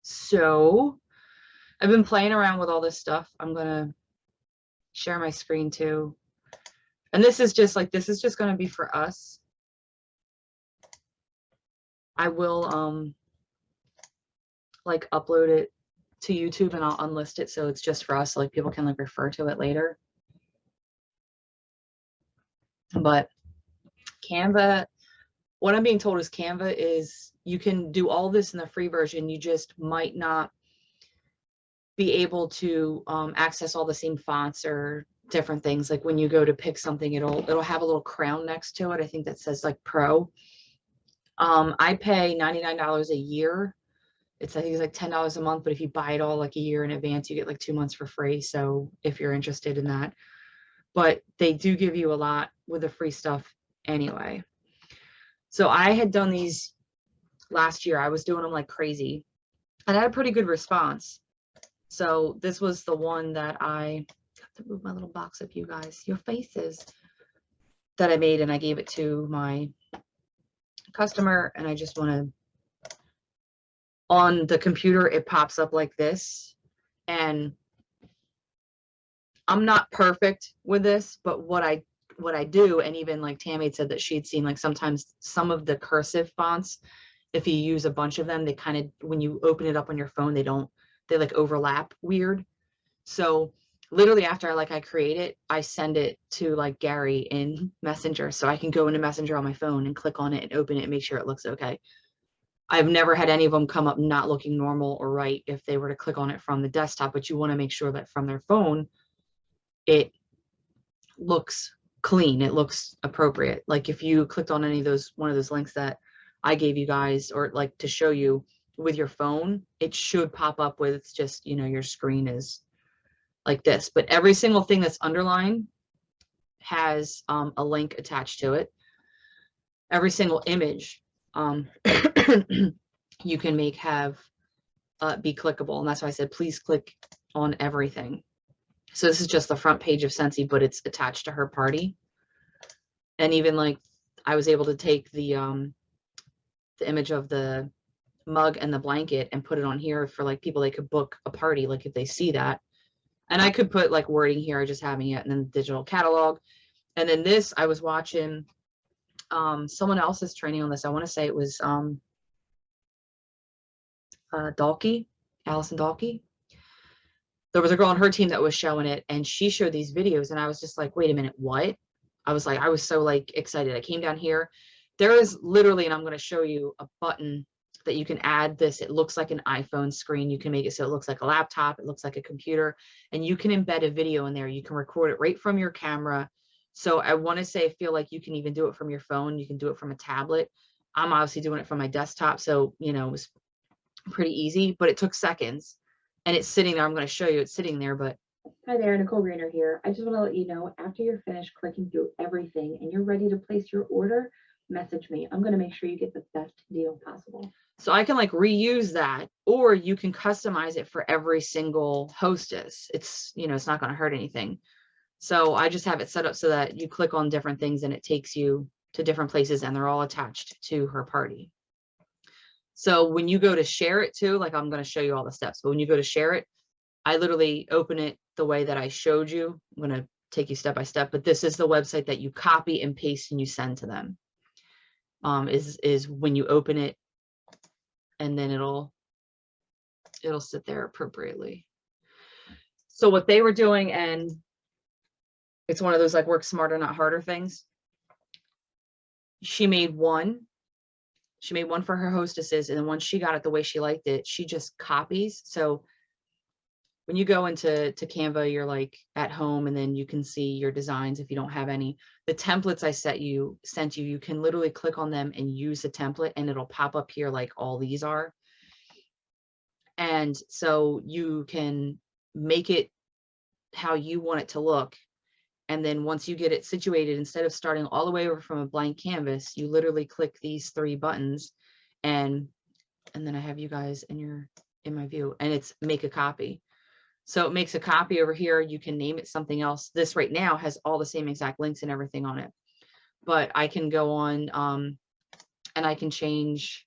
So I've been playing around with all this stuff. I'm gonna share my screen too. And this is just gonna be for us. I will like upload it to YouTube and I'll unlist it so it's just for us, so like people can like refer to it later. But Canva, what I'm being told is Canva is, you can do all this in the free version. You just might not be able to access all the same fonts or different things. Like when you go to pick something, it'll have a little crown next to it. I think that says like Pro. I pay $99 a year. I think it's like $10 a month, but if you buy it all like a year in advance, you get like 2 months for free. So if you're interested in that, but they do give you a lot with the free stuff anyway. So I had done these last year. I was doing them like crazy and I had a pretty good response. So this was the one that I have to move my little box up, you guys, your faces, that I made, and I gave it to my customer. And I just want to, on the computer, it pops up like this. And I'm not perfect with this, but what I do, and even like Tammy said that she'd seen like sometimes some of the cursive fonts, if you use a bunch of them, they kind of, when you open it up on your phone, they like overlap weird. So literally after I create it, I send it to like Gary in Messenger, so I can go into Messenger on my phone and click on it and open it and make sure it looks okay. I've never had any of them come up not looking normal or right if they were to click on it from the desktop, but you want to make sure that from their phone, it looks clean, it looks appropriate. Like if you clicked on any of those, one of those links that I gave you guys, or like to show you with your phone, it should pop up with, it's just, you know, your screen is like this, but every single thing that's underlined has a link attached to it. Every single image you can make have be clickable, and that's why I said please click on everything. So this is just the front page of Scentsy, but it's attached to her party. And even like I was able to take the image of the mug and the blanket and put it on here for like people, they could book a party, like if they see that. And I could put like wording here, I just having it, and then the digital catalog. And then this, I was watching someone else's training on this. I want to say it was Dalkey, Allison Dalkey. There was a girl on her team that was showing it, and she showed these videos, and I was just like, wait a minute, what? I was so like excited. I came down here. There is literally, and I'm going to show you a button that you can add this. It looks like an iPhone screen. You can make it so it looks like a laptop. It looks like a computer, and you can embed a video in there. You can record it right from your camera. So I want to say, I feel like you can even do it from your phone. You can do it from a tablet. I'm obviously doing it from my desktop. So, you know, it was pretty easy, but it took seconds, and it's sitting there. I'm going to show you, it's sitting there, but. Hi there, Nicole Grainer here. I just want to let you know, after you're finished clicking through everything and you're ready to place your order, message me. I'm going to make sure you get the best deal possible. So I can like reuse that, or you can customize it for every single hostess. It's, you know, it's not going to hurt anything. So I just have it set up so that you click on different things and it takes you to different places, and they're all attached to her party. So when you go to share it too, like I'm going to show you all the steps, but when you go to share it, I literally open it the way that I showed you. I'm going to take you step by step, but this is the website that you copy and paste and you send to them. Is when you open it, and then it'll sit there appropriately. So what they were doing, and it's one of those like work smarter, not harder things. She made one for her hostesses, and then once she got it the way she liked it, she just copies. So when you go into Canva, you're like at home, and then you can see your designs if you don't have any. The templates I sent you, you can literally click on them and use the template, and it'll pop up here like all these are. And so you can make it how you want it to look. And then once you get it situated, instead of starting all the way over from a blank canvas, you literally click these 3 buttons, and then I have you guys in my view, and it's make a copy. So it makes a copy over here. You can name it something else. This right now has all the same exact links and everything on it, but I can go on and I can change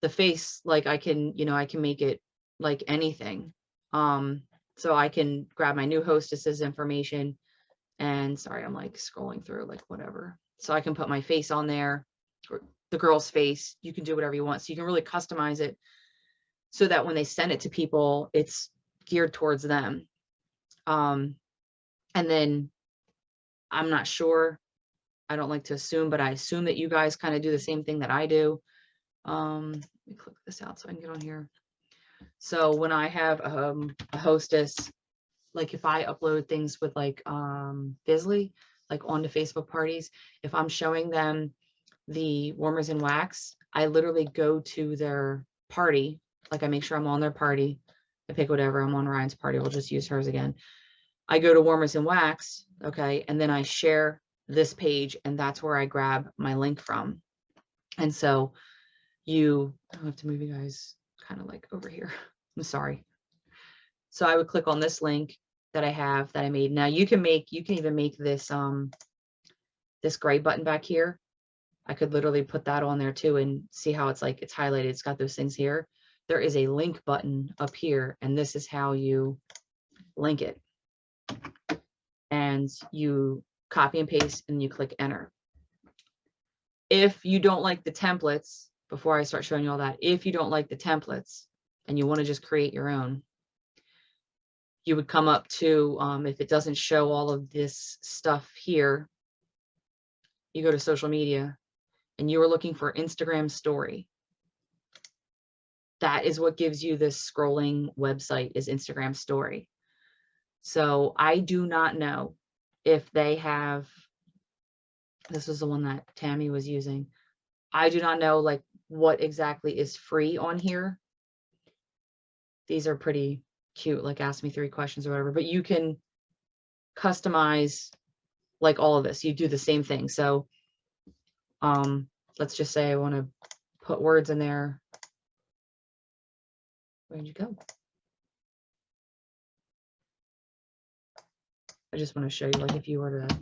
the face, like I can, you know, I can make it like anything. So I can grab my new hostess's information, and sorry, I'm like scrolling through like whatever. So I can put my face on there, or the girl's face. You can do whatever you want. So you can really customize it so that when they send it to people, it's geared towards them. And then I'm not sure, I don't like to assume, but I assume that you guys kind of do the same thing that I do. Let me click this out so I can get on here. So when I have a hostess, like if I upload things with like Bizly, like onto Facebook parties, if I'm showing them the warmers and wax, I literally go to their party. Like I make sure I'm on their party. I pick whatever, I'm on Ryan's party. We'll just use hers again. I go to warmers and wax. Okay. And then I share this page, and that's where I grab my link from. And so I'll have to move you guys kind of like over here. I'm sorry. So I would click on this link that I have that I made. Now you can even make this, this gray button back here. I could literally put that on there too and see how it's like, it's highlighted. It's got those things here. There is a link button up here, and this is how you link it. And you copy and paste and you click enter. If you don't like the templates, before I start showing you all that, if you don't like the templates and you want to just create your own, you would come up to, if it doesn't show all of this stuff here, you go to social media and you are looking for Instagram story. That is what gives you this scrolling website, is Instagram story. So I do not know if they have, this was the one that Tammy was using. I do not know like what exactly is free on here. These are pretty cute, like ask me 3 questions or whatever, but you can customize like all of this. You do the same thing. So let's just say I want to put words in there. Where'd you go? I just want to show you, like if you were to,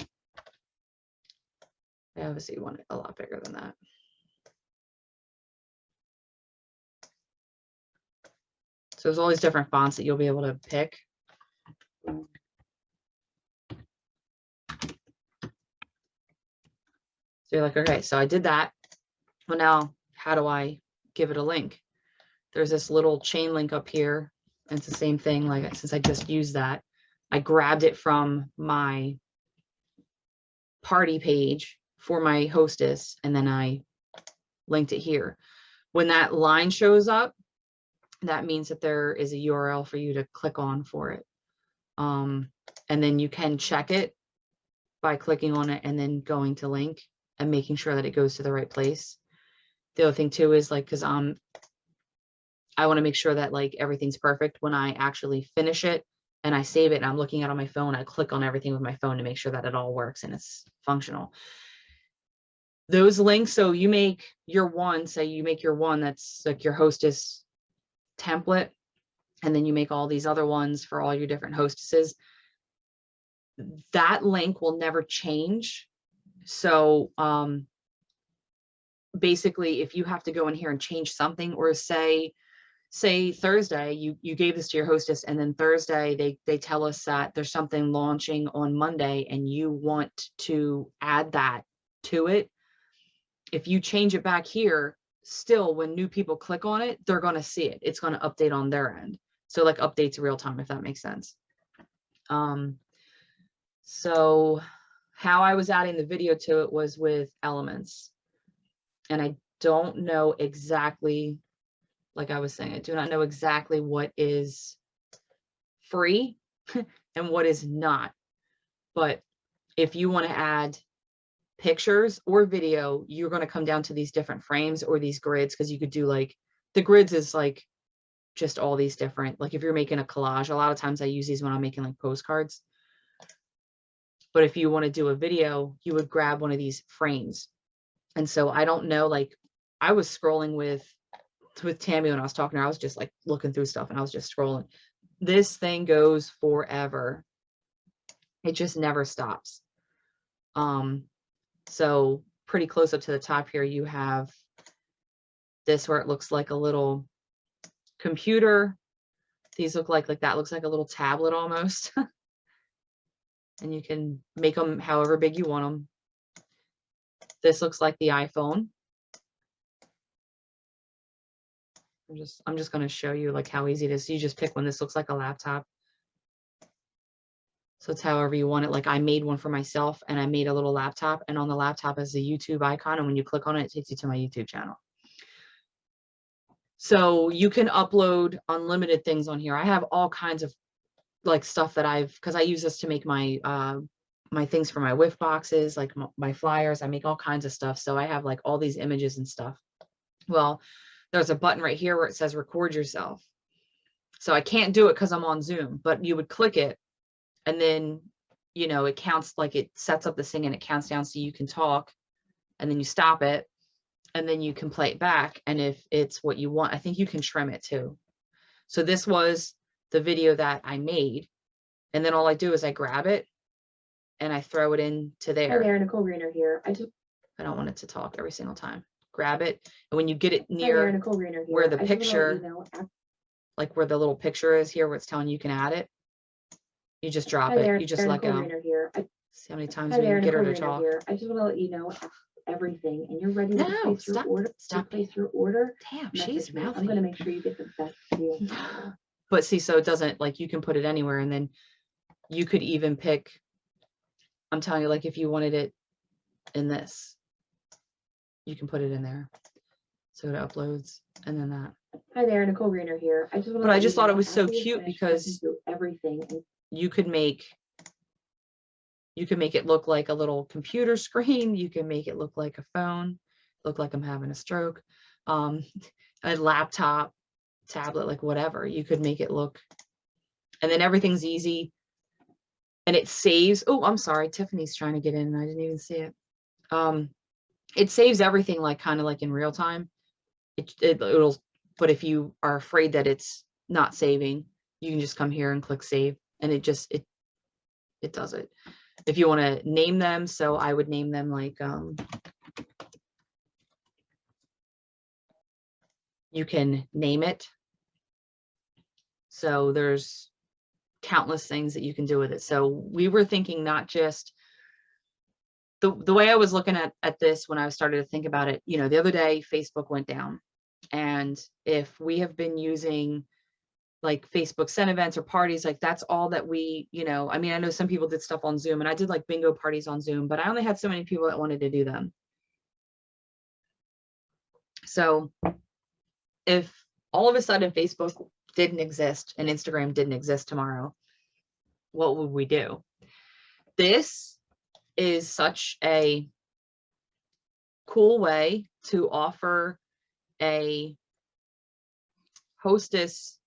I obviously want it a lot bigger than that. So there's all these different fonts that you'll be able to pick. So you're like, okay, so I did that. Well, now how do I give it a link? There's this little chain link up here. And it's the same thing. Like since I just used that, I grabbed it from my party page for my hostess, and then I linked it here. When that line shows up, that means that there is a URL for you to click on for it. And then you can check it by clicking on it and then going to link and making sure that it goes to the right place. The other thing too is like, because I want to make sure that like everything's perfect when I actually finish it and I save it and I'm looking at it on my phone, I click on everything with my phone to make sure that it all works and it's functional. Those links, so you make your one, say you make your one that's like your hostess template, and then you make all these other ones for all your different hostesses. That link will never change. So basically, if you have to go in here and change something, or say Thursday, you gave this to your hostess, and then Thursday they tell us that there's something launching on Monday and you want to add that to it. If you change it back here, still when new people click on it, they're going to see it. It's going to update on their end. So like updates real time, if that makes sense. So how I was adding the video to it was with elements. And I don't know exactly, like I was saying, I do not know exactly what is free and what is not. But if you want to add pictures or video, you're going to come down to these different frames or these grids, because you could do like, the grids is like just all these different, like if you're making a collage, a lot of times I use these when I'm making like postcards. But if you want to do a video, you would grab one of these frames. And so I don't know, like I was scrolling with Tammy when I was talking to her, I was just like looking through stuff and I was just scrolling. This thing goes forever. It just never stops. So pretty close up to the top here, you have this where it looks like a little computer. These look like that looks like a little tablet almost. And you can make them however big you want them. This looks like the iPhone. I'm just going to show you like how easy it is. So you just pick one. This looks like a laptop. So it's however you want it. Like I made one for myself and I made a little laptop, and on the laptop is the YouTube icon. And when you click on it, it takes you to my YouTube channel. So you can upload unlimited things on here. I have all kinds of like stuff that because I use this to make my my things for my whiff boxes, like my flyers. I make all kinds of stuff. So I have like all these images and stuff. Well, there's a button right here where it says record yourself. So I can't do it because I'm on Zoom, but you would click it and then, you know, it counts, like it sets up this thing and it counts down so you can talk, and then you stop it and then you can play it back. And if it's what you want, I think you can trim it too. So this was the video that I made. And then all I do is I grab it and I throw it into there. Hi there, Nicole Greener here. I don't want it to talk every single time. Grab it. And when you get it Hi near there, Nicole Greener here. where the I just wanna let picture, you know, like where the little picture is here, where it's telling you can add it, you just drop Hi there, it. You just let Nicole go. Greener here. See how many times Hi we there, can get her Nicole to Greener talk. here. I just want to let you know everything, and you're ready to No, place your order. stop. Place your order. Damn, Message she's me. mouthy. I'm going to make sure you get the best deal. But see, so it doesn't, like, you can put it anywhere, and then you could even pick, I'm telling you, like if you wanted it in this, you can put it in there. So it uploads and then that. Hi there, Nicole Greener here. I just want to But I just thought it was so cute because everything you could make it look like a little computer screen. You can make it look like a phone, look like I'm having a stroke, a laptop, tablet, like whatever. You could make it look, and then everything's easy. And it saves. Oh, I'm sorry, Tiffany's trying to get in and I didn't even see it. It saves everything like kind of like in real time. It'll, but if you are afraid that it's not saving, you can just come here and click save, and it does it. If you want to name them, so I would name them like you can name it. So there's countless things that you can do with it. So we were thinking not just the way I was looking at this when I started to think about it, you know, the other day Facebook went down, and if we have been using like Facebook send events or parties, like that's all that we, you know, I mean, I know some people did stuff on Zoom, and I did like bingo parties on Zoom, but I only had so many people that wanted to do them. So if all of a sudden Facebook didn't exist and Instagram didn't exist tomorrow, what would we do? This is such a cool way to offer a hostess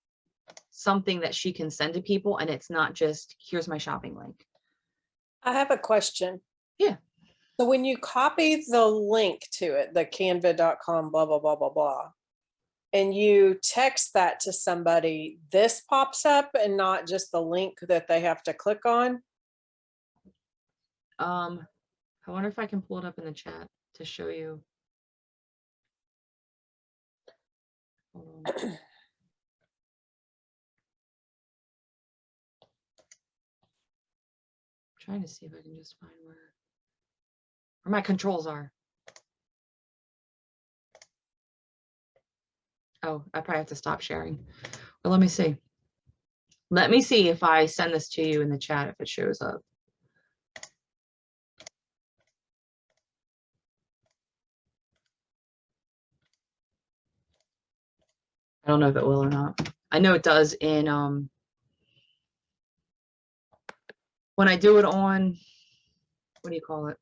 something that she can send to people, and it's not just here's my shopping link. I have a question. Yeah. So when you copy the link to it, the canva.com, blah, blah, blah, blah, blah, and you text that to somebody, this pops up and not just the link that they have to click on? I wonder if I can pull it up in the chat to show you. Hold on. Trying to see if I can just find where my controls are. Oh, I probably have to stop sharing. Well, let me see. Let me see if I send this to you in the chat, if it shows up. I don't know if it will or not. I know it does in when I do it on, what do you call it?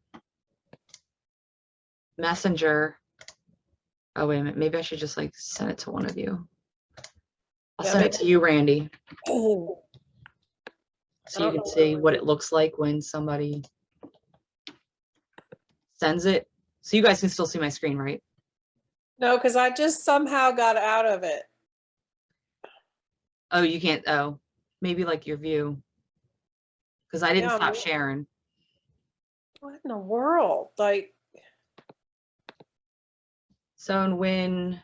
Messenger. Oh, wait a minute. Maybe I should just like send it to one of you. I'll send it to you, Randy. So you can see what it looks like when somebody sends it. So you guys can still see my screen, right? No, because I just somehow got out of it. Oh, you can't. Oh, maybe like your view. Because I didn't stop sharing. What in the world? Like, So when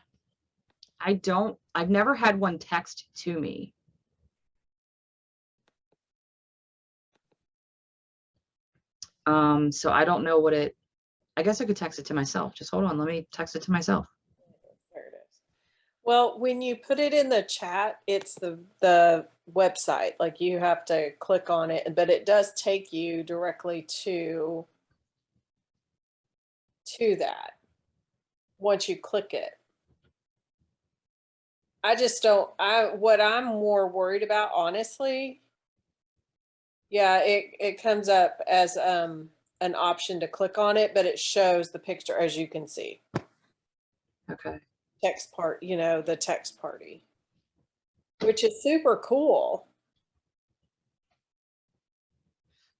I've never had one text to me. So I don't know I guess I could text it to myself. Just hold on. Let me text it to myself. There it is. Well, when you put it in the chat, it's the website. Like you have to click on it, but it does take you directly to that once you click it. I just don't, what I'm more worried about, honestly, yeah, it comes up as an option to click on it, but it shows the picture, as you can see. Okay. Text part, you know, the text party, which is super cool.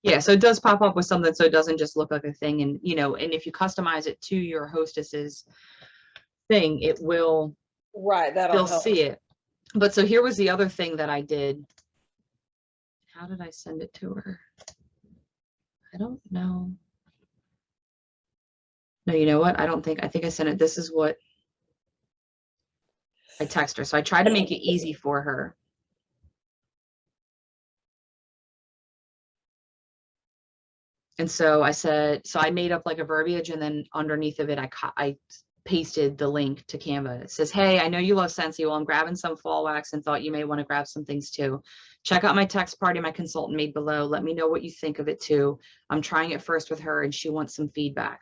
Yeah, so it does pop up with something so it doesn't just look like a thing. And, you know, and if you customize it to your hostess's thing, it will, Right, that'll they'll help. see it. But so here was the other thing that I did. How did I send it to her? I don't know. No, you know what? I think I sent it. This is what I text her. So I tried to make it easy for her. And so I said, so I made up like a verbiage, and then underneath of it, I pasted the link to Canva. It says, hey, I know you love Scentsy. Well, I'm grabbing some fall wax and thought you may want to grab some things too. Check out my text party my consultant made below. Let me know what you think of it too. I'm trying it first with her and she wants some feedback.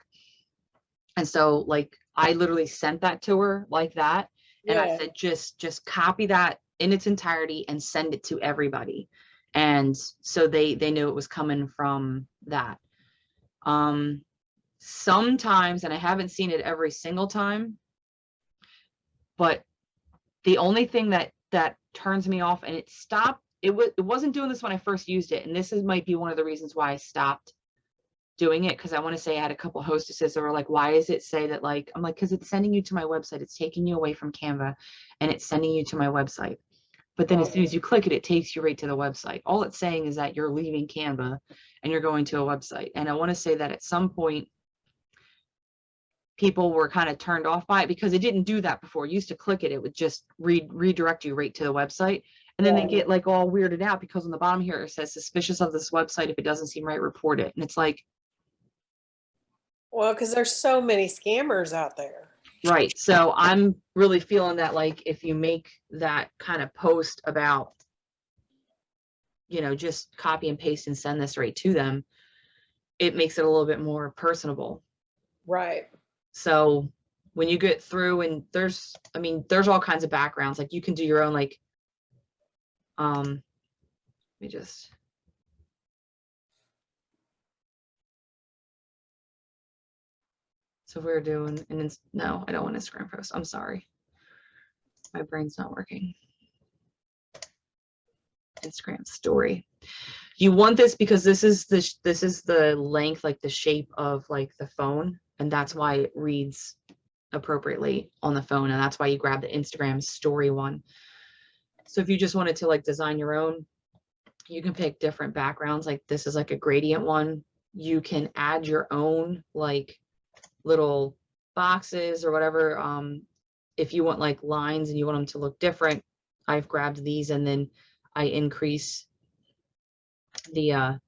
And so like, I literally sent that to her like that. And I said, just copy that in its entirety and send it to everybody. And so they knew it was coming from that. Sometimes, and I haven't seen it every single time, but the only thing that turns me off, and it wasn't doing this when I first used it, and might be one of the reasons why I stopped doing it, because I want to say I had a couple hostesses that were like, why does it say that? Like, I'm like, because it's sending you to my website. It's taking you away from Canva and it's sending you to my website. But then as soon as you click it, it takes you right to the website. All it's saying is that you're leaving Canva and you're going to a website. And I want to say that at some point, people were kind of turned off by it because it didn't do that before. You used to click it, it would just redirect you right to the website. And then they get like all weirded out because on the bottom here, it says suspicious of this website. If it doesn't seem right, report it. And it's like, well, because there's so many scammers out there. right. So I'm really feeling that like, if you make that kind of post about, you know, just copy and paste and send this right to them, it makes it a little bit more personable. Right. So when you get through, and there's all kinds of backgrounds, like you can do your own, like, let me just, so we're doing, and it's, no, I don't want Instagram post. I'm sorry. My brain's not working. Instagram story. You want this because this is the length, like the shape of like the phone, and that's why it reads appropriately on the phone, and that's why you grab the Instagram story one. So if you just wanted to like design your own, you can pick different backgrounds. Like this is like a gradient one. You can add your own like little boxes or whatever. If you want like lines and you want them to look different, I've grabbed these, and then I increase the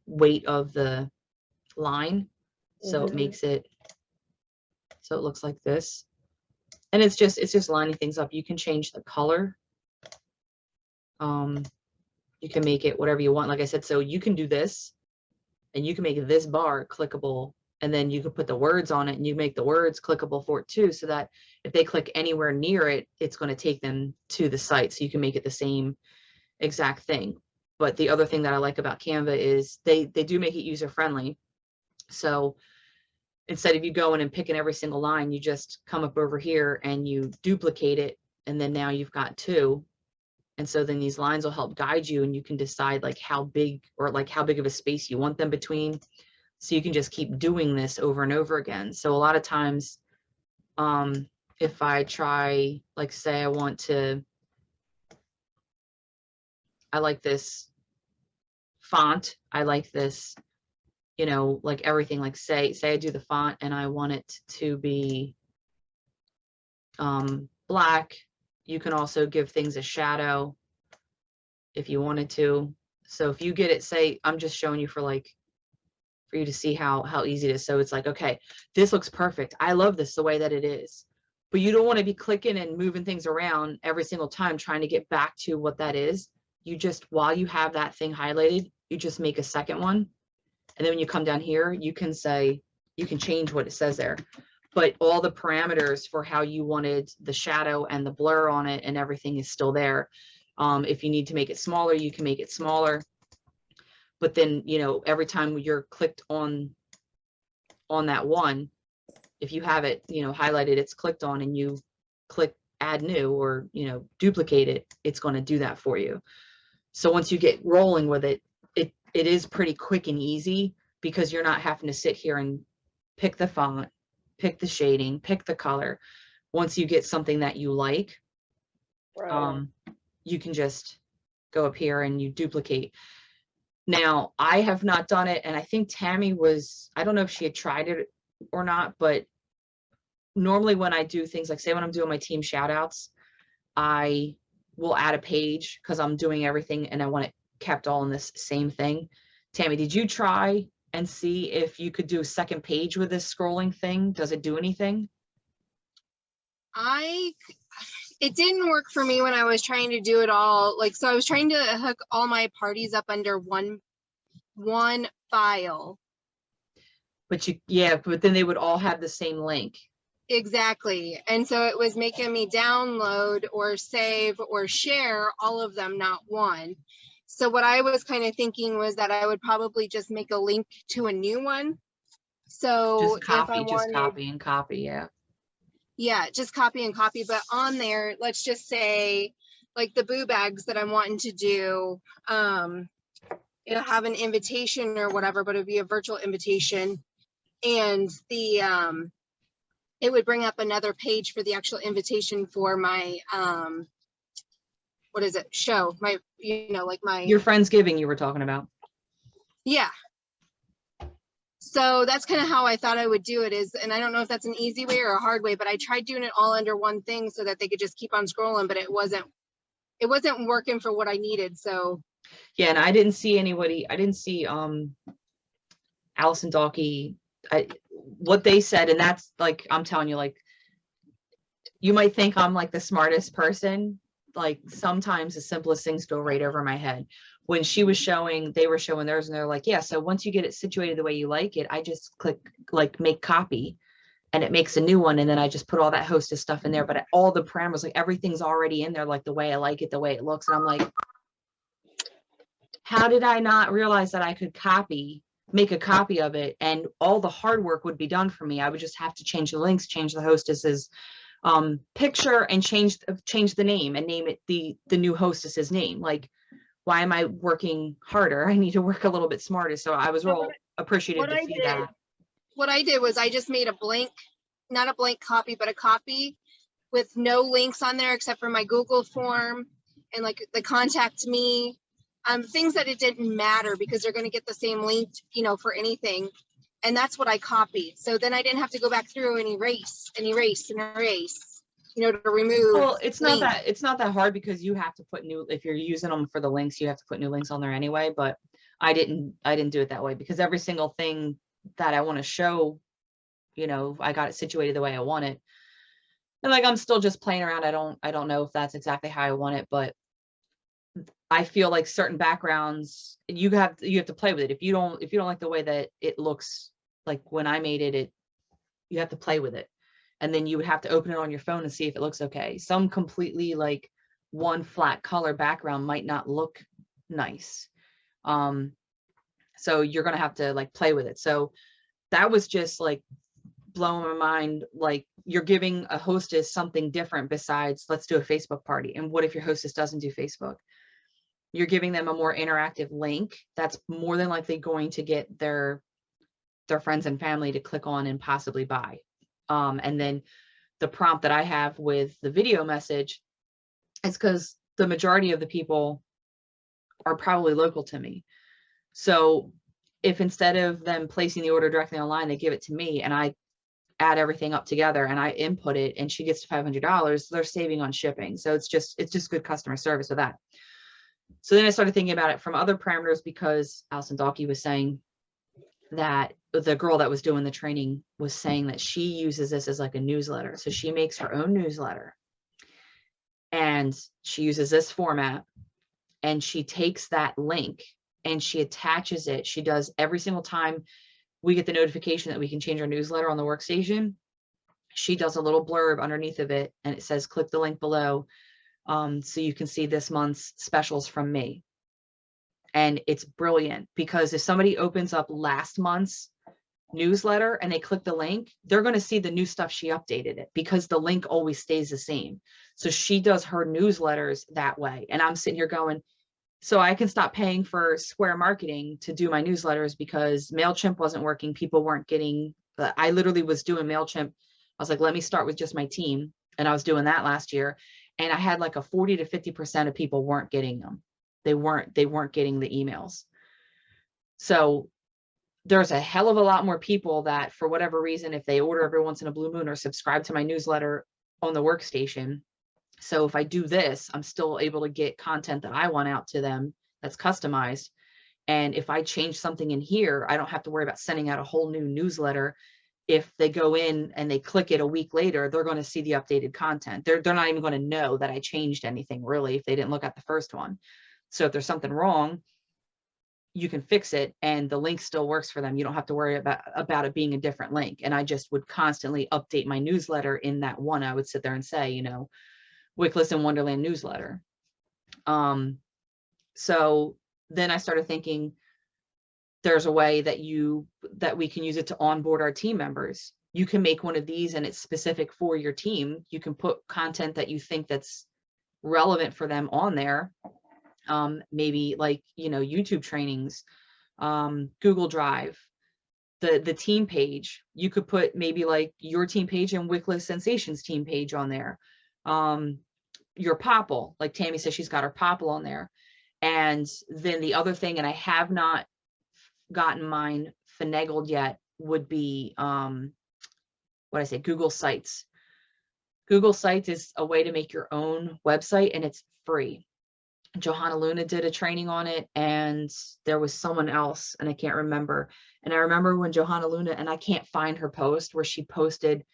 weight of the line. So it makes it, so it looks like this. And it's just lining things up. You can change the color. You can make it whatever you want. Like I said, so you can do this and you can make this bar clickable, and then you can put the words on it and you make the words clickable for it too, so that if they click anywhere near it, it's going to take them to the site. So you can make it the same exact thing. But the other thing that I like about Canva is they do make it user friendly. So instead of you going and picking every single line, you just come up over here and you duplicate it, and then now you've got two. And so then these lines will help guide you, and you can decide like how big, or like how big of a space you want them between. So you can just keep doing this over and over again. So a lot of times, if I try, like say I like this font, I like this, you know, like everything, like say I do the font and I want it to be, black. You can also give things a shadow if you wanted to. So if you get it, say, I'm just showing you for you to see how easy it is. So it's like, okay, this looks perfect. I love this the way that it is. But you don't want to be clicking and moving things around every single time trying to get back to what that is. You just, while you have that thing highlighted, you just make a second one. And then when you come down here, you can say, you can change what it says there. But all the parameters for how you wanted the shadow and the blur on it and everything is still there. If you need to make it smaller, you can make it smaller. But then, you know, every time you're clicked on that one, if you have it, you know, highlighted, it's clicked on, and you click add new or, you know, duplicate it, it's going to do that for you. So once you get rolling with it, it is pretty quick and easy, because you're not having to sit here and pick the font, pick the shading, pick the color. Once you get something that you like, Right. you can just go up here and you duplicate. Now, I have not done it, and I think Tammy was, I don't know if she had tried it or not, but normally when I do things like, say when I'm doing my team shout outs, I will add a page because I'm doing everything and I want it kept all in this same thing. Tammy, did you try and see if you could do a second page with this scrolling thing? Does it do anything? It didn't work for me when I was trying to do it all. Like, so I was trying to hook all my parties up under one file. But but then they would all have the same link. Exactly. And so it was making me download or save or share all of them, not one. So what I was kind of thinking was that I would probably just make a link to a new one. So Just if I copy, just wanted, copy and copy, yeah. yeah, just copy and copy. But on there, let's just say like the boo bags that I'm wanting to do, it'll have an invitation or whatever, but it'd be a virtual invitation. And the it would bring up another page for the actual invitation for my what is it, show, my, you know, like my, Your Friendsgiving you were talking about. yeah. So that's kind of how I thought I would do it is, and I don't know if that's an easy way or a hard way, but I tried doing it all under one thing so that they could just keep on scrolling, but it wasn't working for what I needed. So Yeah, and I didn't see anybody, I didn't see Allison Dalkey, what they said, and that's like, I'm telling you, like, you might think I'm like the smartest person. Like sometimes the simplest things go right over my head. When she was showing, they were showing theirs, and they're like, yeah, so once you get it situated the way you like it, I just click like make copy, and it makes a new one, and then I just put all that hostess stuff in there. But all the parameters, like everything's already in there, like the way I like it, the way it looks. And I'm like, how did I not realize that I could make a copy of it, and all the hard work would be done for me? I would just have to change the links, change the hostess's picture, and change the name, and name it the new hostess's name. Like, why am I working harder? I need to work a little bit smarter. So I was real appreciative to see that. what I did was I just made a blank, not a blank copy, but a copy with no links on there except for my Google form and like the contact me, things that it didn't matter because they're going to get the same link, you know, for anything. And that's what I copied. So then I didn't have to go back through and erase, you know, to remove. Well, it's not that hard, because you have to put if you're using them for the links, you have to put new links on there anyway. But I didn't do it that way, because every single thing that I want to show, you know, I got it situated the way I want it. And like, I'm still just playing around. I don't know if that's exactly how I want it, but I feel like certain backgrounds, you have to play with it. If you don't like the way that it looks, like when I made it, you have to play with it. And then you would have to open it on your phone and see if it looks okay. Some completely like one flat color background might not look nice. So you're going to have to like play with it. So that was just like blowing my mind. Like, you're giving a hostess something different besides, let's do a Facebook party. And what if your hostess doesn't do Facebook? You're giving them a more interactive link that's more than likely going to get their friends and family to click on and possibly buy. And then the prompt that I have with the video message is because the majority of the people are probably local to me. So if instead of them placing the order directly online, they give it to me and I add everything up together and I input it and she gets to $500, they're saving on shipping. So it's just good customer service with that. So then I started thinking about it from other parameters, because Alison Dalkey was saying that the girl that was doing the training was saying that she uses this as like a newsletter. So she makes her own newsletter and she uses this format, and she takes that link and she attaches it. She does every single time we get the notification that we can change our newsletter on the workstation. She does a little blurb underneath of it and it says, click the link below so you can see this month's specials from me. And it's brilliant, because if somebody opens up last month's newsletter and they click the link, they're going to see the new stuff. She updated it because the link always stays the same. So she does her newsletters that way. And I'm sitting here going, so I can stop paying for Square Marketing to do my newsletters because MailChimp wasn't working. People weren't getting, I literally was doing MailChimp. I was like, let me start with just my team. And I was doing that last year. And I had like a 40 to 50% of people weren't getting them. They weren't getting the emails. So there's a hell of a lot more people that, for whatever reason, if they order every once in a blue moon or subscribe to my newsletter on the workstation. So if I do this, I'm still able to get content that I want out to them that's customized. And if I change something in here, I don't have to worry about sending out a whole new newsletter. If they go in and they click it a week later, they're going to see the updated content. They're not even going to know that I changed anything, really, if they didn't look at the first one. So if there's something wrong, you can fix it and the link still works for them. You don't have to worry about it being a different link. And I just would constantly update my newsletter in that one. I would sit there and say, you know, Wickless and Wonderland newsletter. So then I started thinking there's a way that we can use it to onboard our team members. You can make one of these and it's specific for your team. You can put content that you think that's relevant for them on there. Maybe like, you know, YouTube trainings, Google Drive, the team page. You could put maybe like your team page and Wickless Sensations team page on there. Your Popple, like Tammy says, she's got her Popple on there. And then the other thing, and I have not gotten mine finagled yet, would be Google Sites. Google Sites is a way to make your own website and it's free. Johanna Luna did a training on it, and there was someone else and I can't remember. And I remember when Johanna Luna, and I can't find her post where she posted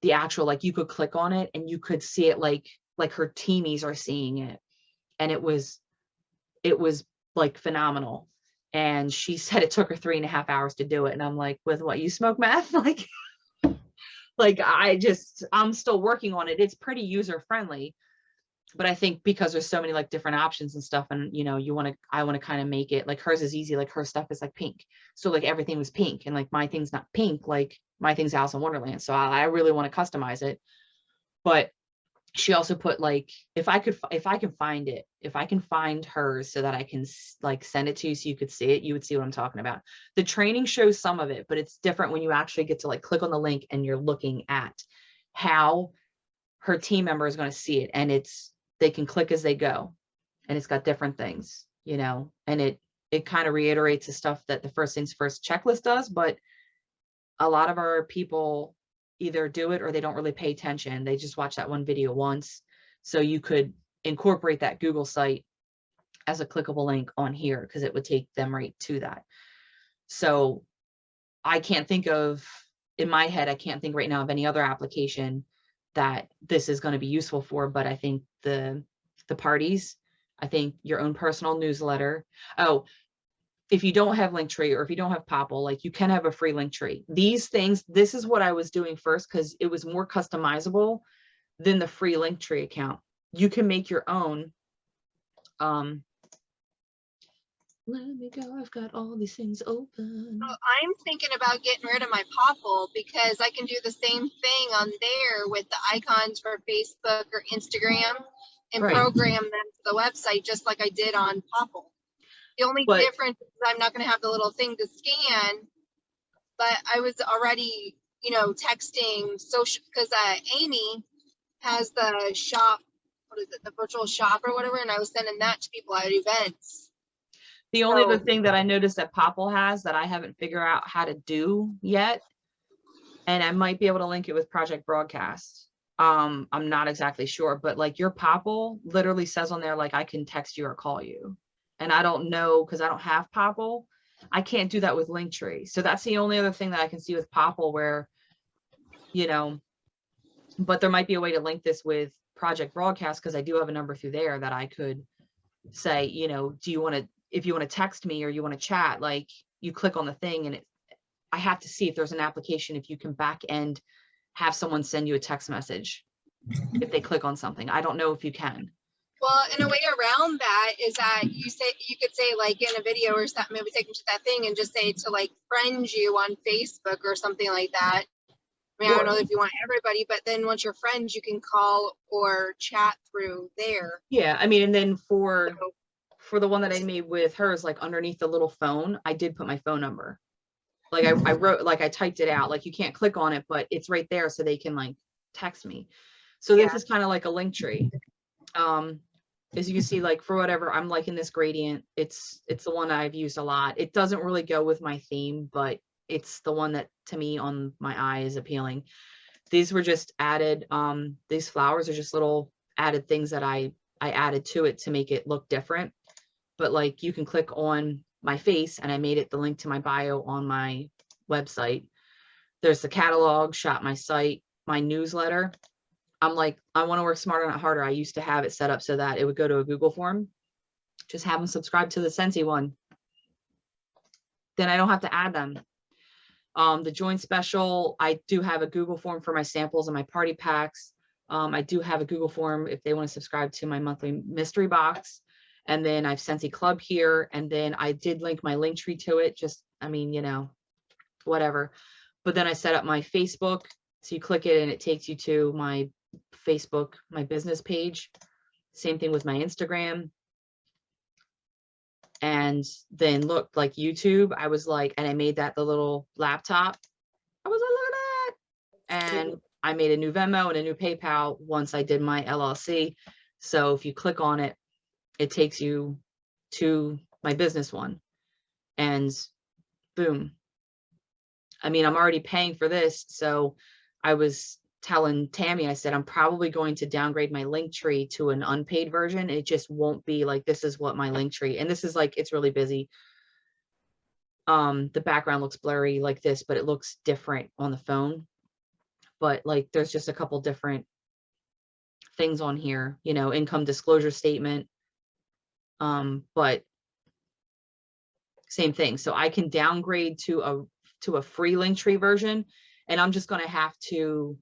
the actual, like you could click on it and you could see it like her teamies are seeing it. And it was like phenomenal. And she said it took her 3.5 hours to do it. And I'm like, with what, you smoke meth? like I'm still working on it. It's pretty user friendly. But I think because there's so many like different options and stuff, and you know, I want to kind of make it like hers is easy. Like her stuff is like pink. So like everything was pink, and like my thing's not pink, like my thing's Alice in Wonderland. So I really want to customize it. But she also put like, if I can find hers so that I can like send it to you so you could see it, you would see what I'm talking about. The training shows some of it, but it's different when you actually get to like click on the link and you're looking at how her team member is going to see it. And they can click as they go, and it's got different things, you know, and it kind of reiterates the stuff that the first things first checklist does. But a lot of our people either do it or they don't really pay attention. They just watch that one video once. So you could incorporate that Google site as a clickable link on here, because it would take them right to that. So I can't think of, in my head, I can't think right now of any other application that this is going to be useful for. But I think the parties, I think your own personal newsletter. Oh, if you don't have Linktree or if you don't have Popple, like you can have a free Linktree. These things, this is what I was doing first because it was more customizable than the free Linktree account. You can make your own. Let me go. I've got all these things open. So I'm thinking about getting rid of my Popple because I can do the same thing on there with the icons for Facebook or Instagram and Right. program them to the website just like I did on Popple. The only difference is I'm not going to have the little thing to scan, but I was already, you know, texting social because Amy has the shop, what is it, the virtual shop or whatever, and I was sending that to people at events. The only other thing that I noticed that Popple has that I haven't figured out how to do yet and I might be able to link it with Project Broadcast. I'm not exactly sure, but like your Popple literally says on there, like I can text you or call you. And I don't know, because I don't have Popple. I can't do that with Linktree. So that's the only other thing that I can see with Popple where, you know, but there might be a way to link this with Project Broadcast, because I do have a number through there that I could say, you know, do you want to, if you want to text me or you want to chat, like you click on the thing and I have to see if there's an application, if you can back end have someone send you a text message if they click on something. I don't know if you can. Well, and a way around that is that you could say like in a video or something, maybe take them to that thing and just say to like friend you on Facebook or something like that. I mean, I don't know if you want everybody, but then once you're friends, you can call or chat through there. Yeah, I mean, and then for the one that I made with hers, like underneath the little phone, I did put my phone number. Like I wrote, like I typed it out, like you can't click on it, but it's right there so they can like text me. So this is kind of like a link tree. As you can see, like for whatever, I'm liking this gradient. It's the one I've used a lot. It doesn't really go with my theme, but it's the one that to me on my eye is appealing. These were just added, these flowers are just little added things that I added to it to make it look different. But like you can click on my face and I made it the link to my bio on my website. There's the catalog, shop my site, my newsletter. I'm like, I want to work smarter, not harder. I used to have it set up so that it would go to a Google form. Just have them subscribe to the Scentsy one. Then I don't have to add them. The joint special, I do have a Google form for my samples and my party packs. I do have a Google form if they want to subscribe to my monthly mystery box. And then I've Scentsy Club here. And then I did link my link tree to it. Just, I mean, you know, whatever. But then I set up my Facebook. So you click it and it takes you to my Facebook, my business page. Same thing with my Instagram. And then look, like YouTube, I was like, and I made that the little laptop. I was like, look at that. And I made a new Venmo and a new PayPal once I did my LLC. So if you click on it, it takes you to my business one. And boom. I mean, I'm already paying for this. So I was telling Tammy, I said, I'm probably going to downgrade my link tree to an unpaid version. It just won't be like, this is what my link tree, and this is like, it's really busy. The background looks blurry like this, but it looks different on the phone. But like, there's just a couple different things on here, you know, income disclosure statement. But same thing. So I can downgrade to a free link tree version, and I'm just going to have to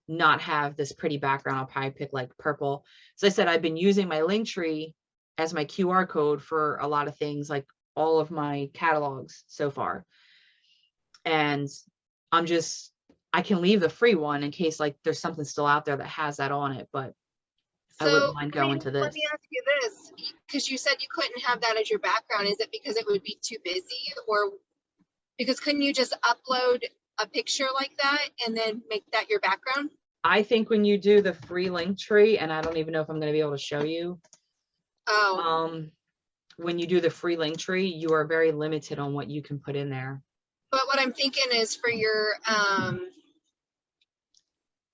not have this pretty background. I'll probably pick like purple. So I said, I've been using my link tree as my QR code for a lot of things, like all of my catalogs so far. And I can leave the free one in case like there's something still out there that has that on it, but I wouldn't mind going to this. Let me ask you this, because you said you couldn't have that as your background. Is it because it would be too busy, or because couldn't you just upload a picture like that and then make that your background? I think when you do the free link tree, and I don't even know if I'm going to be able to show you. When you do the free link tree, you are very limited on what you can put in there. But what I'm thinking is for your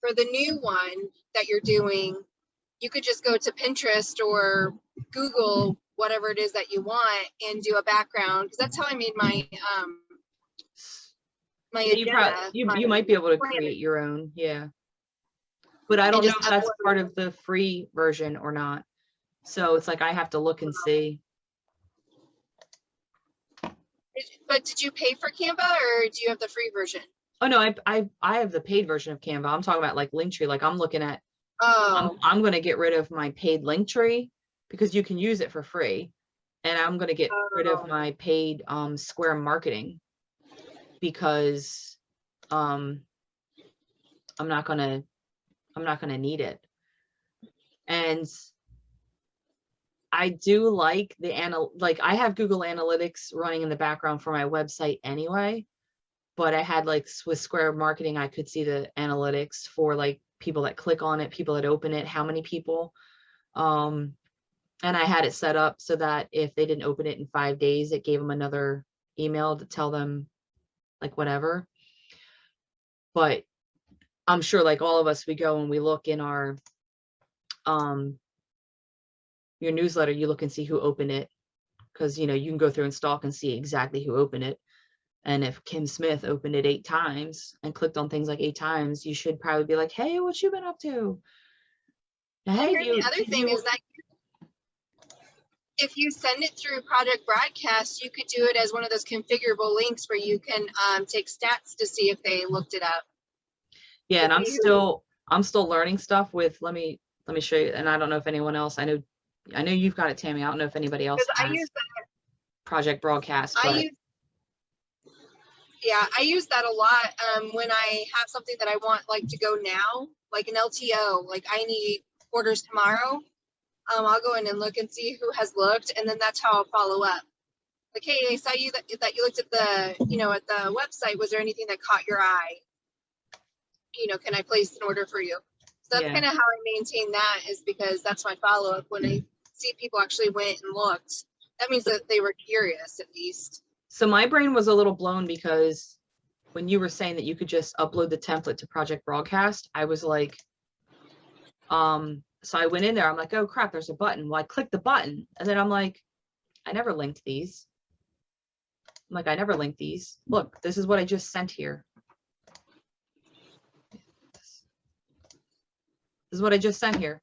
for the new one that you're doing, you could just go to Pinterest or Google, whatever it is that you want, and do a background, because that's how I made my my agenda. You might be able to create your own, yeah. But I don't know if that's part of the free version or not. So it's like I have to look and see. But did you pay for Canva, or do you have the free version? Oh no, I have the paid version of Canva. I'm talking about like Linktree. Like I'm looking at. Oh. I'm going to get rid of my paid Linktree because you can use it for free, and I'm going to get rid of my paid Square Marketing because I'm not going to need it. And I do like like I have Google Analytics running in the background for my website anyway, but I had like with Square Marketing, I could see the analytics for like people that click on it, people that open it, how many people. And I had it set up so that if they didn't open it in 5 days, it gave them another email to tell them like whatever. But I'm sure like all of us, we go and we look in our, your newsletter, you look and see who opened it. Cause you know, you can go through and stalk and see exactly who opened it. And if Kim Smith opened it 8 times and clicked on things like 8 times, you should probably be like, hey, what you been up to? Hey, And the other thing is that if you send it through Project Broadcast, you could do it as one of those configurable links where you can take stats to see if they looked it up. yeah, and to see who- I'm still learning stuff with, let me show you. And I don't know if anyone else, I know you've got it, Tammy. I don't know if anybody else 'cause has Project Broadcast, but I use that a lot when I have something that I want like to go now, like an LTO, like I need orders tomorrow. I'll go in and look and see who has looked, and then that's how I'll follow up. Like, hey, I saw you that you looked at the, at the website. Was there anything that caught your eye? Can I place an order for you? So that's yeah. kind of how I maintain that, is because that's my follow up. When I see people actually went and looked, that means that they were curious at least. So my brain was a little blown because when you were saying that you could just upload the template to Project Broadcast, I was like, so I went in there, I'm like, oh crap, there's a button. Well, I clicked the button and then I'm like, I never linked these. I'm like, I never linked these. Look, this is what I just sent here. This is what I just sent here.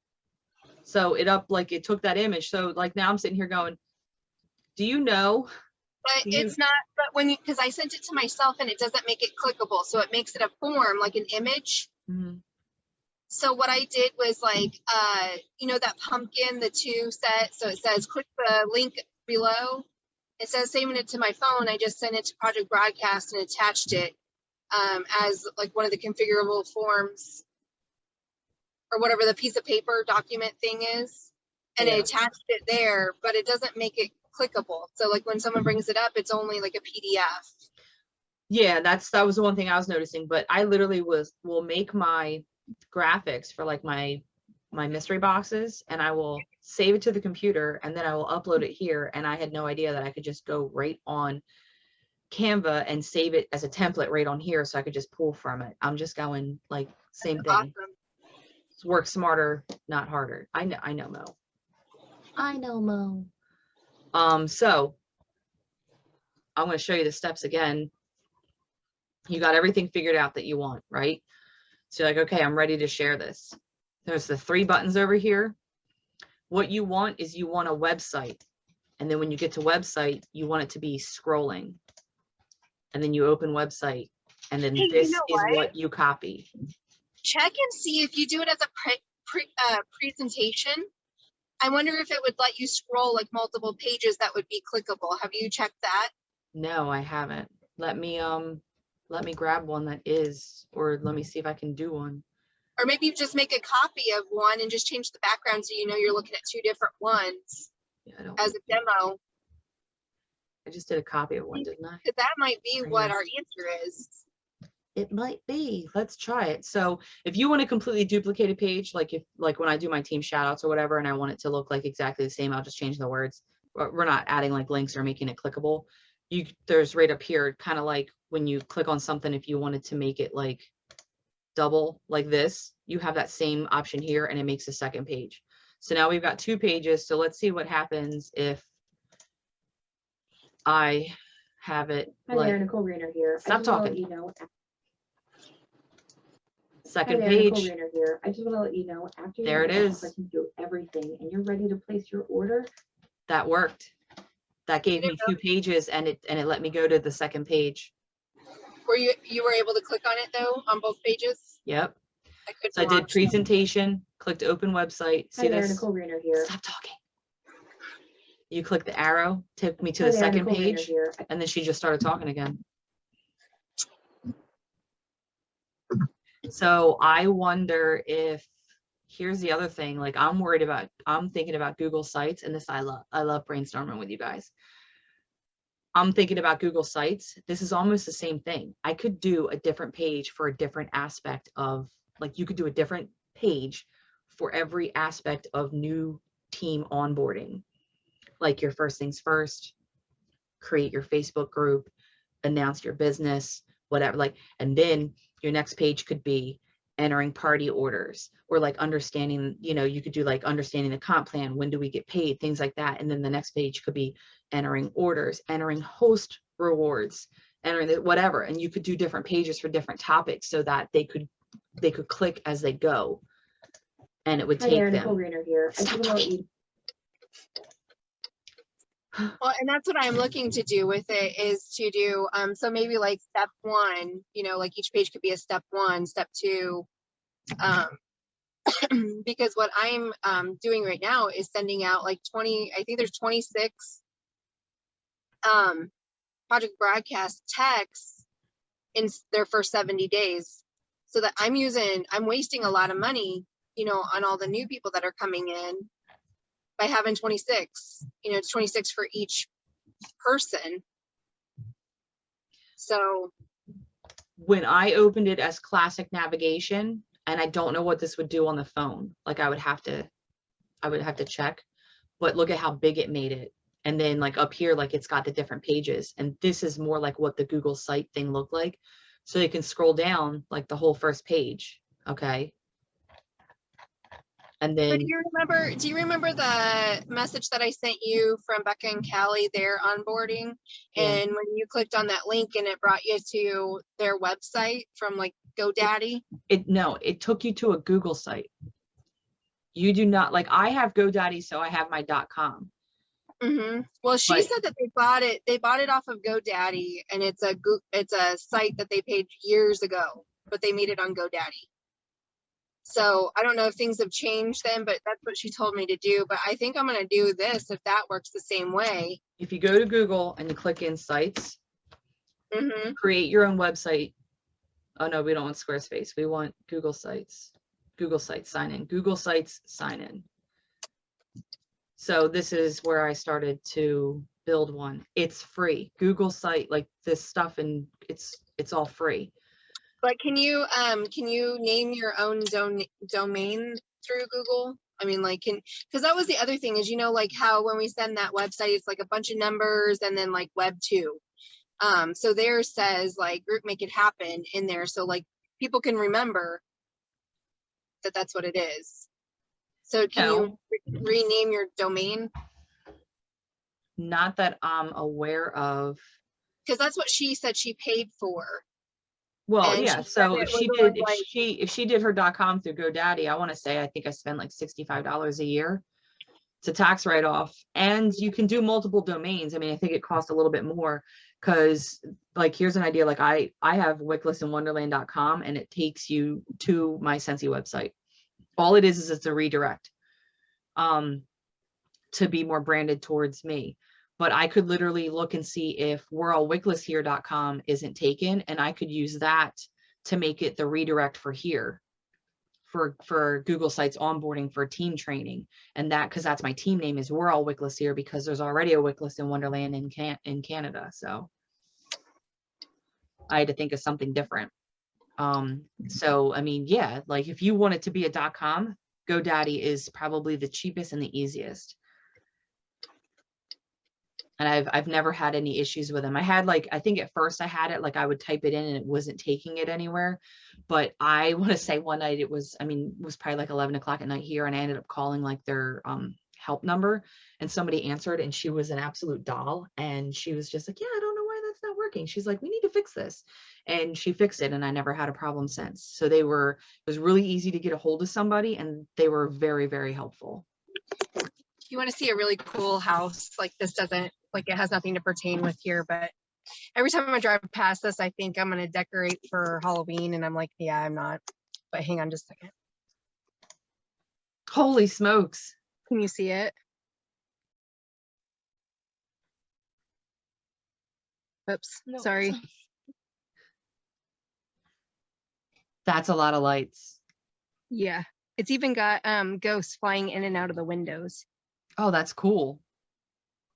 So it took that image. So like now I'm sitting here going, do you know? But it's not, but because I sent it to myself and it doesn't make it clickable. So it makes it a form, like an image. Mm-hmm. So what I did was like, that pumpkin, the 2 set. So it says, click the link below. Instead of saving it to my phone, I just sent it to Project Broadcast and attached it as like one of the configurable forms or whatever the piece of paper document thing is. And I attached it there, but it doesn't make it clickable. So like when someone brings it up, it's only like a PDF. Yeah, that was the one thing I was noticing. But I literally will make my graphics for like my mystery boxes and I will save it to the computer and then I will upload it here. And I had no idea that I could just go right on Canva and save it as a template right on here so I could just pull from it. I'm just going like same thing. Awesome. Work smarter, not harder. I know Mo. I know Mo. So I'm going to show you the steps again. You got everything figured out that you want, right? So you're like, okay, I'm ready to share this. There's the 3 buttons over here. What you want is you want a website. And then when you get to website, you want it to be scrolling. And then you open website. And then this is what you copy. Check and see if you do it as a presentation. I wonder if it would let you scroll like multiple pages that would be clickable. Have you checked that? No, I haven't. Let me grab one that is, or let me see if I can do one. Or maybe you just make a copy of one and just change the background so you're looking at 2 different ones as a demo. I just did a copy of one, didn't I? Because that might be what our answer is. It might be. Let's try it. So if you want to completely duplicate a page, like when I do my team shout outs or whatever, and I want it to look like exactly the same, I'll just change the words. We're not adding like links or making it clickable. There's right up here, kind of like when you click on something, if you wanted to make it like double like this, you have that same option here and it makes a second page. So now we've got 2 pages. So let's see what happens if I have it. Hi there, Nicole Rainer here. Stop talking. Second Hi there, page. Nicole Rainer here. I just want to let you know after There it is. clicking through everything and you're ready to place your order. That worked. That gave me 2 pages and it let me go to the second page. Were you were able to click on it though on both pages? Yep. I So I did presentation, clicked open website. See Hi there, this? Nicole Rainer here. Stop talking. You click the arrow, took me to the second page, and then she just started talking again. So I wonder if, here's the other thing, like I'm thinking about Google Sites, and this I love brainstorming with you guys. I'm thinking about Google Sites. This is almost the same thing. I could do a different page for a different aspect of, like you could do a different page for every aspect of new team onboarding. Like your first things first, create your Facebook group, announce your business, whatever, like, and then your next page could be entering party orders, or like understanding, you know, you could do like understanding the comp plan, when do we get paid, things like that. And then the next page could be entering orders, entering host rewards, entering the, whatever. And you could do different pages for different topics so that they could click as they go, and it would Hi take there, Nicole them. Greener here. I just Stop want to let talking. you Well, and that's what I'm looking to do with it, is to do, so maybe like step one, you know, like each page could be a step one, step two. Because what I'm doing right now is sending out like 20, I think there's 26 project broadcast texts in their first 70 days. So that I'm wasting a lot of money, you know, on all the new people that are coming in by having 26, you know, it's 26 for each person. So When I opened it as classic navigation, and I don't know what this would do on the phone, like I would have to check, but look at how big it made it. And then like up here, like it's got the different pages, and this is more like what the Google site thing looked like. So you can scroll down like the whole first page. Okay. And but then do you remember the message that I sent you from Becca and Callie, their onboarding? Yeah. And when you clicked on that link and it brought you to their website from like GoDaddy? it took you to a Google site. You do not, like, I have GoDaddy, so I have my .com. Well, she But- said that they bought it off of GoDaddy, and it's a site that they paid years ago, but they made it on GoDaddy. So I don't know if things have changed then, but that's what she told me to do. But I think I'm going to do this if that works the same way. If you go to Google and you click in sites, create your own website. Oh no, we don't want Squarespace. We want Google Sites. Google Sites, sign in. Google Sites, sign in. So this is where I started to build one. It's free. Google site, like this stuff, and it's all free. But can you name your own domain through Google? I mean, like, because that was the other thing is, you know, like how when we send that website, it's like a bunch of numbers and then like web 2. So there says like group make it happen in there. So like people can remember that that's what it is. So can you rename your domain? Not that I'm aware of. Because that's what she said she paid for. Well, And yeah. she So said if it she was did, like- if she did her .com through GoDaddy, I want to say I think I spend like $65 a year. It's a tax write-off, and you can do multiple domains. I mean, I think it costs a little bit more because, like, here's an idea. Like, I have wicklessinwonderland.com, and it takes you to my Scentsy website. All it is it's a redirect to be more branded towards me. But I could literally look and see if we'reallwicklesshere.com isn't taken, and I could use that to make it the redirect for here. For Google Sites onboarding for team training, and that because that's my team name is We're All Wickless Here, because there's already a Wickless in Wonderland in Canada. So I had to think of something different. So I mean, yeah, like if you want it to be a .com, GoDaddy is probably the cheapest and the easiest. And I've never had any issues with them. I had like, I think at first I had it, like I would type it in and it wasn't taking it anywhere. But I want to say one night it was probably like 11 o'clock at night here. And I ended up calling like their help number, and somebody answered, and she was an absolute doll. And she was just like, yeah, I don't know why that's not working. She's like, we need to fix this. And she fixed it, and I never had a problem since. So it was really easy to get a hold of somebody, and they were very, very helpful. If you want to see a really cool house, like this doesn't, like it has nothing to pertain with here, but every time I drive past this, I think I'm going to decorate for Halloween, and I'm like, yeah, I'm not. But hang on just a second. Holy smokes. Can you see it? Oops, No, sorry. That's a lot of lights. Yeah, it's even got ghosts flying in and out of the windows. Oh, that's cool.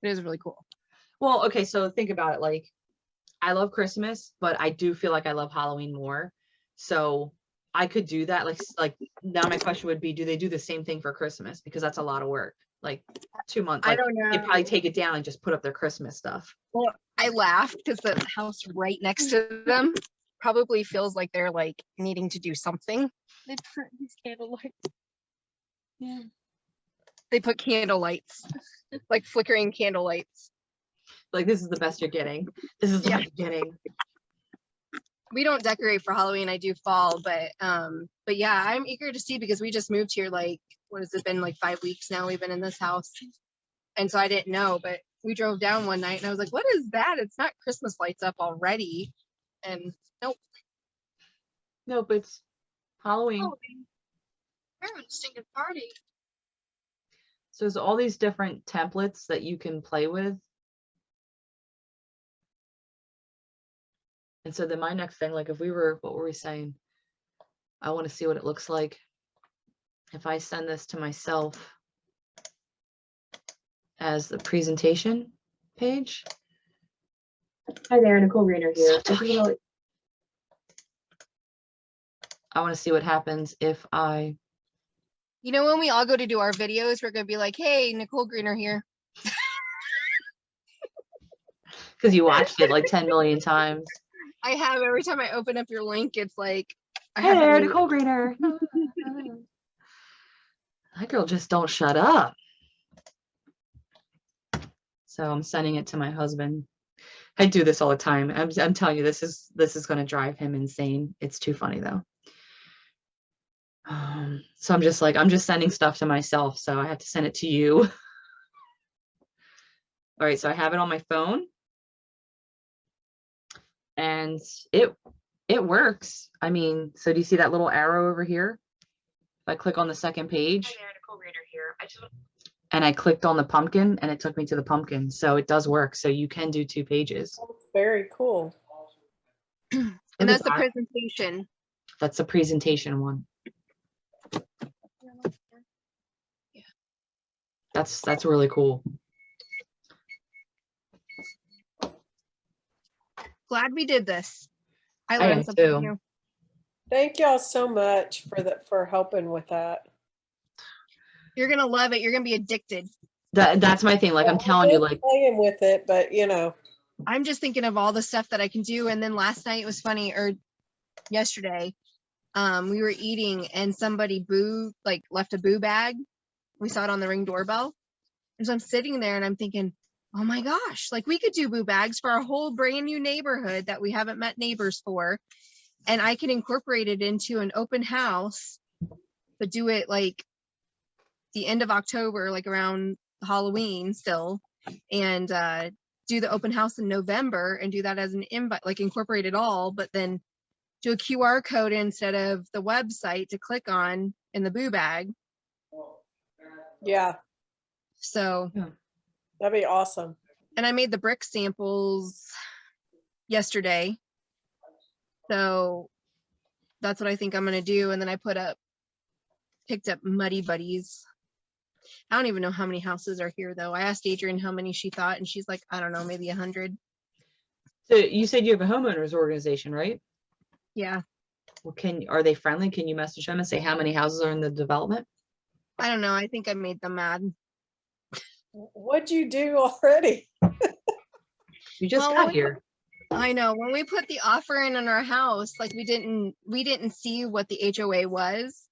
It is really cool. Well, okay, so think about it. Like, I love Christmas, but I do feel like I love Halloween more. So I could do that. Like now my question would be, do they do the same thing for Christmas? Because that's a lot of work. Like 2 months. I Like, don't know. they probably take it down and just put up their Christmas stuff. Well, I laughed because the house right next to them probably feels like they're like needing to do something. They put these candle lights. Yeah. They put candle lights, like flickering candle lights. Like, this is the best you're getting. This is the Yeah. best you're getting. We don't decorate for Halloween. I do fall, but yeah, I'm eager to see because we just moved here. Like, what has it been, like 5 weeks now? We've been in this house, and so I didn't know. But we drove down one night, and I was like, "What is that? It's not Christmas lights up already." And nope. Nope, it's Halloween. We're having a stinking party. So there's all these different templates that you can play with. And so then my next thing, like if we were, what were we saying? I want to see what it looks like if I send this to myself as the presentation page. Hi there, Nicole Greener here. So tiny. I want to see what happens if I, You know, when we all go to do our videos, we're gonna be like, "Hey, Nicole Greener here." because you watched it like 10 million times. I have every time I open up your link, it's like, I Hey have there, to Nicole Greener. That girl just don't shut up. So I'm sending it to my husband. I do this all the time. I'm telling you, this is going to drive him insane. It's too funny though. So I'm just sending stuff to myself. So I have to send it to you. All right. So I have it on my phone and it works. I mean, so do you see that little arrow over here? If I click on the second page, hi there, Nicole Greener here. And I clicked on the pumpkin and it took me to the pumpkin. So it does work. So you can do 2 pages. That's very cool. And that's the presentation. That's the presentation one. Yeah. That's really cool. Glad we did this. I I am learned something too. new. Thank y'all so much for helping with that. You're gonna love it. You're gonna be addicted. That's my thing. Like I'm telling you, like playing with it, but you know. I'm just thinking of all the stuff that I can do. And then last night it was funny, or yesterday, we were eating and somebody left a boo bag. We saw it on the Ring doorbell. And so I'm sitting there and I'm thinking, oh my gosh, like we could do boo bags for a whole brand new neighborhood that we haven't met neighbors for. And I can incorporate it into an open house, but do it like the end of October, like around Halloween still, and do the open house in November and do that as an invite, like incorporate it all, but then do a QR code instead of the website to click on in the boo bag. Yeah. So that'd be awesome. And I made the brick samples yesterday. So that's what I think I'm going to do. And then I picked up Muddy Buddies. I don't even know how many houses are here though. I asked Adrienne how many she thought and she's like, I don't know, maybe 100. So you said you have a homeowners organization, right? Yeah. Well, are they friendly? Can you message them and say how many houses are in the development? I don't know. I think I made them mad. What'd you do already? You just got here. I know. When we put the offer in on our house, like we didn't see what the HOA was,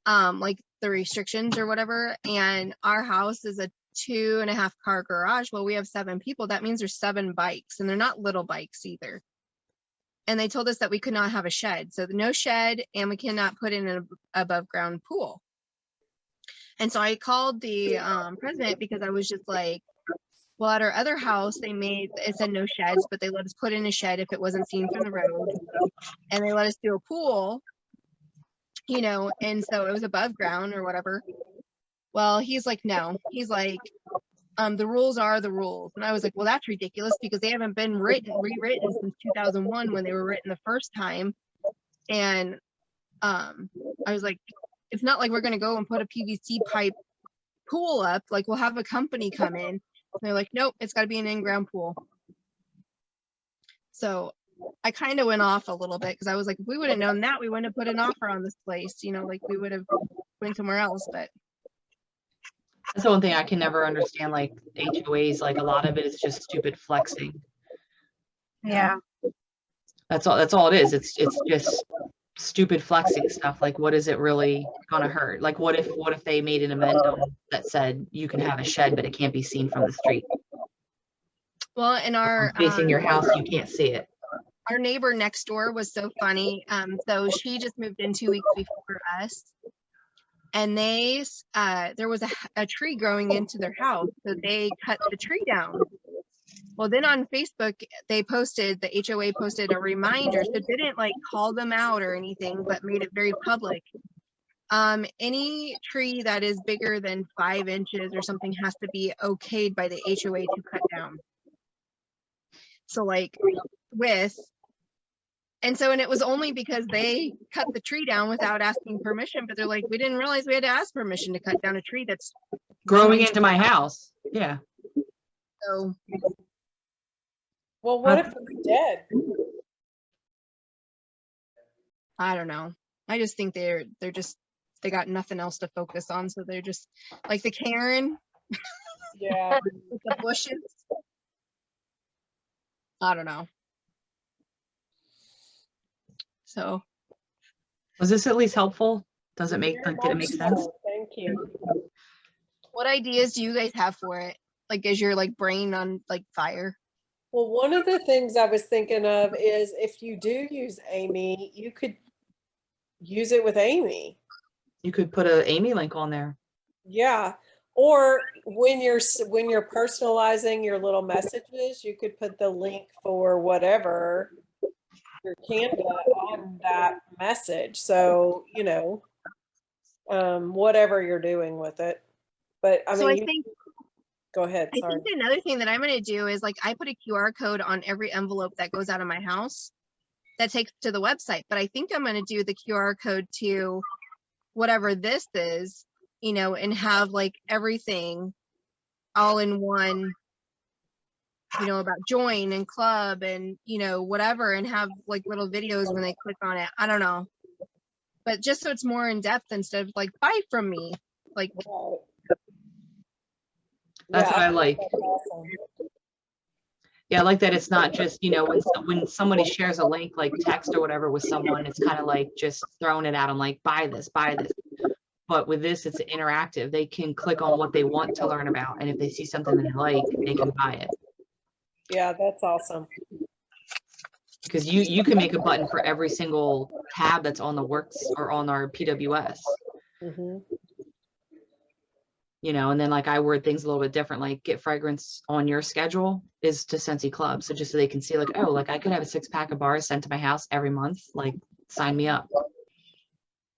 like the restrictions or whatever. And our house is a 2.5 car garage. Well, we have 7 people. That means there's 7 bikes, and they're not little bikes either. And they told us that we could not have a shed. So no shed, and we cannot put in an above ground pool. And so I called the president because I was just like, well, at our other house, it said no sheds, but they let us put in a shed if it wasn't seen from the road. And they let us do a pool, you know, and so it was above ground or whatever. Well, he's like, no. He's like, the rules are the rules. And I was like, well, that's ridiculous because they haven't been rewritten since 2001 when they were written the first time. And I was like, it's not like we're going to go and put a PVC pipe pool up. Like we'll have a company come in. And they're like, nope, it's got to be an in-ground pool. So I kind of went off a little bit because I was like, if we would have known that, we wouldn't have put an offer on this place. You know, like we would have went somewhere else. But that's the one thing I can never understand. Like HOAs, like a lot of it is just stupid flexing. yeah. That's all it is. It's just stupid flexing stuff. Like, what is it really gonna hurt? Like, what if they made an amendment that said you can have a shed, but it can't be seen from the street? Well, in our Facing your house, you can't see it. our neighbor next door was so funny. So she just moved in 2 weeks before us, and there was a tree growing into their house, so they cut the tree down. Well, then on Facebook, the HOA posted a reminder, so didn't like call them out or anything, but made it very public. Any tree that is bigger than 5 inches or something has to be okayed by the HOA to cut down. So like and it was only because they cut the tree down without asking permission, but they're like, we didn't realize we had to ask permission to cut down a tree that's Growing into my house. Yeah. so. Well, what if it's dead? I don't know. I just think they got nothing else to focus on, so they're just like the Karen Yeah. with the bushes. I don't know. So Was this at least helpful? Does it make, Very like, did it much make sense? so. Thank you. what ideas do you guys have for it? Like, is your like brain on like fire? Well, one of the things I was thinking of is if you do use Amy, you could use it with Amy. You could put a Amy link on there. Yeah. Or when you're personalizing your little messages, you could put the link for whatever your Canva on that message. So, whatever you're doing with it. But I So mean, I think go ahead. I Sorry. think another thing that I'm going to do is like I put a QR code on every envelope that goes out of my house that takes to the website. But I think I'm going to do the QR code to whatever this is, and have like everything all in one, about join and club and, whatever, and have like little videos when they click on it. I don't know. But just so it's more in depth instead of like, buy from me. Like, Right. That's what I like. That's awesome. Yeah, I like that it's not just, when somebody shares a link, like text or whatever with someone, it's kind of like just throwing it out and like, buy this. But with this, it's interactive. They can click on what they want to learn about. And if they see something they like, they can buy it. Yeah, that's awesome. Because you can make a button for every single tab that's on the works or on our PWS. Mm-hmm. And then like I word things a little bit different, like get fragrance on your schedule is to Scentsy Club. So just so they can see like, oh, like I could have a 6-pack of bars sent to my house every month, like sign me up.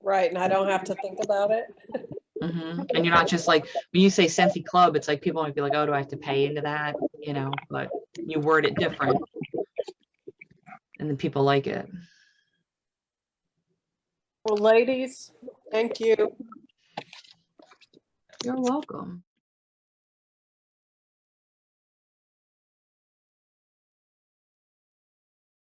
Right. And I don't have to think about it. And you're not just like, when you say Scentsy Club, it's like people might be like, oh, do I have to pay into that? But you word it different and then people like it. Well, ladies, thank you. You're welcome.